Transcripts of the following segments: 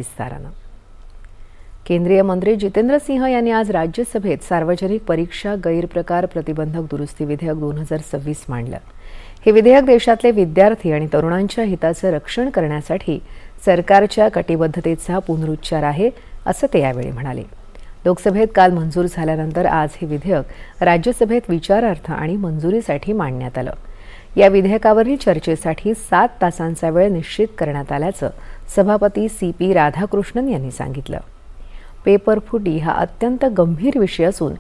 विस्तारानं केंद्रीय मंत्री जितेंद्र सिंह यांनी आज राज्यसभेत सार्वजनिक परीक्षा गैरप्रकार प्रतिबंधक दुरुस्ती विधेयक 2026 मांडलं। हे विधेयक देशातले विद्यार्थी आणि तरुणांच्या हिताचं रक्षण करण्यासाठी सरकारच्या कटिबद्धतेचा पुनरुच्चार आहे, असं ते यावेळी म्हणाले। लोकसभेत काल मंजूर झाल्यानंतर आज हे विधेयक राज्यसभेत विचारार्थ आणि मंजुरीसाठी मांडण्यात आलं। या विधेयकावरील चर्चेसाठी 7 तासांचा वेळ निश्चित करण्यात आल्याचं सभापती CP राधाकृष्णन यांनी सांगितलं। पेपर फुटी हा अत्यंत गंभीर विषय असून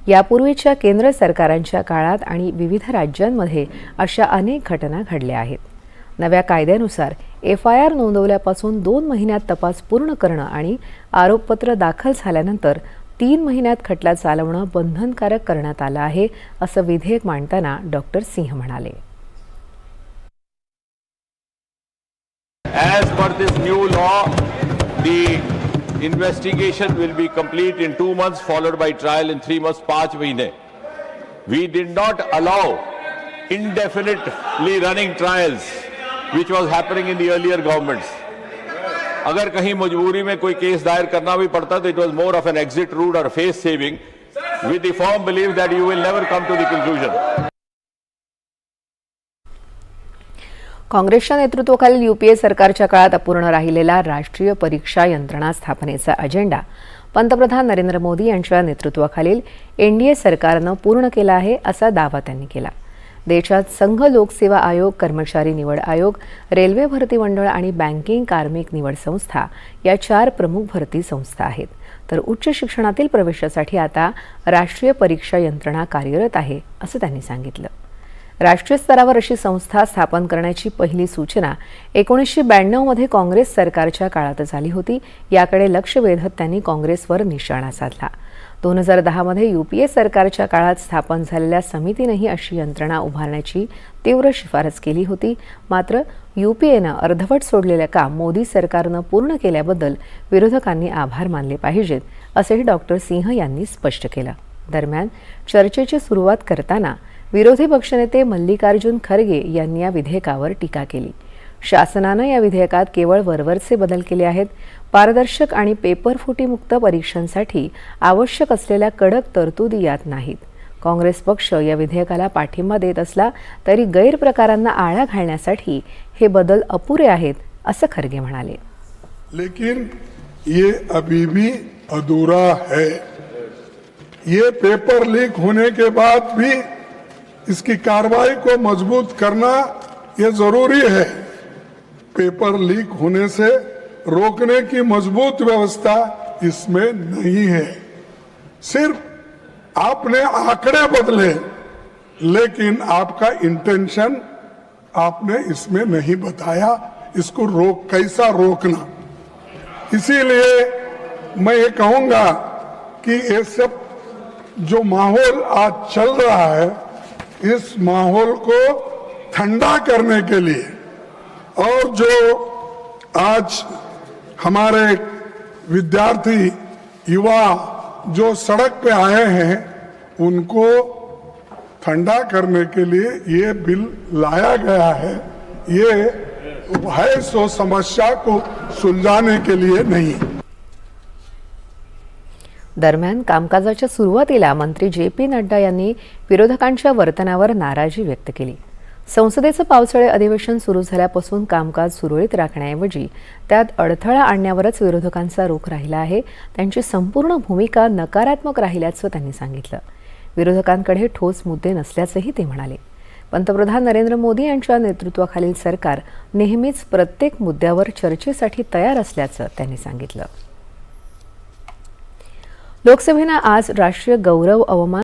यापूर्वीच्या केंद्र सरकारांच्या काळात आणि विविध राज्यांमध्ये अशा अनेक घटना घडल्या आहेत। नव्या कायद्यानुसार FIR नोंदवल्यापासून 2 महिन्यात तपास पूर्ण करणं आणि आरोपपत्र दाखल झाल्यानंतर 3 महिन्यात खटला चालवणं बंधनकारक करण्यात आलं आहे, असं विधेयक मांडताना डॉक्टर सिंह म्हणाले। As per this new law, the investigation will be complete in 2 months, followed by trial in 3 months, 5 mahine. We did not allow indefinitely running trials, which was happening in the earlier governments. अगर कहीं मजबूरी में कोई केस दायर करना भी पड़ता तो it was more of an exit route or face saving, with the firm belief that you will never come to the conclusion. काँग्रेसच्या नेतृत्वाखालील UPA सरकारच्या काळात अपूर्ण राहिलेला राष्ट्रीय परीक्षा यंत्रणा स्थापनेचा अजेंडा पंतप्रधान नरेंद्र मोदी यांच्या नेतृत्वाखालील NDA सरकारनं पूर्ण केला आहे, असा दावा त्यांनी केला। देशात संघ लोकसेवा आयोग, कर्मचारी निवड आयोग, रेल्वे भरती मंडळ आणि बँकिंग कार्मिक निवड संस्था या 4 प्रमुख भरती संस्था आहेत। तर उच्च शिक्षणातील प्रवेशासाठी आता राष्ट्रीय परीक्षा यंत्रणा कार्यरत आहे, असं त्यांनी सांगितलं। राष्ट्रीय स्तरावर अशी संस्था स्थापन करण्याची पहिली सूचना 1992 मध्ये काँग्रेस सरकारच्या काळात झाली होती। याकडे लक्ष वेधत त्यांनी काँग्रेसवर निशाणा साधला। 2010 मध्ये UPA सरकारच्या काळात स्थापन झालेल्या समितीनेही अशी यंत्रणा उभारण्याची तीव्र शिफारस केली होती। मात्र UPAनं अर्धवट सोडलेलं काम मोदी सरकारनं पूर्ण केल्याबद्दल विरोधकांनी आभार मानले पाहिजेत, असेही डॉक्टर सिंह यांनी स्पष्ट केलं। दरम्यान चर्चेची सुरुवात करताना विरोधी पक्षनेते मल्लिकार्जुन खरगे यांनी या विधेयकावर टीका केली। शासनानं या विधेयकात केवळ वरवरचे बदल केले आहेत। पारदर्शक आणि पेपरफुटीमुक्त परीक्षांसाठी आवश्यक असलेल्या कडक तरतुदी यात नाहीत। काँग्रेस पक्ष या विधेयकाला पाठिंबा देत असला तरी गैरप्रकारांना आळा घालण्यासाठी हे बदल अपुरे आहेत, असं खरगे म्हणाले। लेकिन ये अभी भी अधूरा है। ये पेपर लीक होने के बाद भी इसकी कार्रवाई को मजबूत करना ये जरूरी है। पेपर लीक होने से रोकने की मजबूत व्यवस्था इसमें नहीं है। सिर्फ आपने आंकड़े बदले, लेकिन आपका इंटेंशन आपने इसमें नहीं बताया, इसको कैसा रोकना। इसीलिए मैं ये कहूंगा कि ये सब जो माहौल आज चल रहा है, इस माहौल को ठंडा करने के लिए और जो आज हमारे विद्यार्थी युवा जो सड़क पे आए हैं, उनको ठंडा करने के लिए ये बिल लाया गया है। ये है सो समस्या को सुलझाने के लिए नहीं। दरम्यान कामकाजाच्या सुरुवातीला मंत्री JP नड्डा यांनी विरोधकांच्या वर्तनावर नाराजी व्यक्त केली। संसदेचं पावसाळी अधिवेशन सुरू झाल्यापासून कामकाज सुरळीत राखण्याऐवजी त्यात अडथळा आणण्यावरच विरोधकांचा रोख राहिला आहे। त्यांची संपूर्ण भूमिका नकारात्मक राहिल्याचं त्यांनी सांगितलं। विरोधकांकडे ठोस मुद्दे नसल्याचंही ते म्हणाले। पंतप्रधान नरेंद्र मोदी यांच्या नेतृत्वाखालील सरकार नेहमीच प्रत्येक मुद्द्यावर चर्चेसाठी तयार असल्याचं त्यांनी सांगितलं। लोकसभेनं आज राष्ट्रीय गौरव अवमान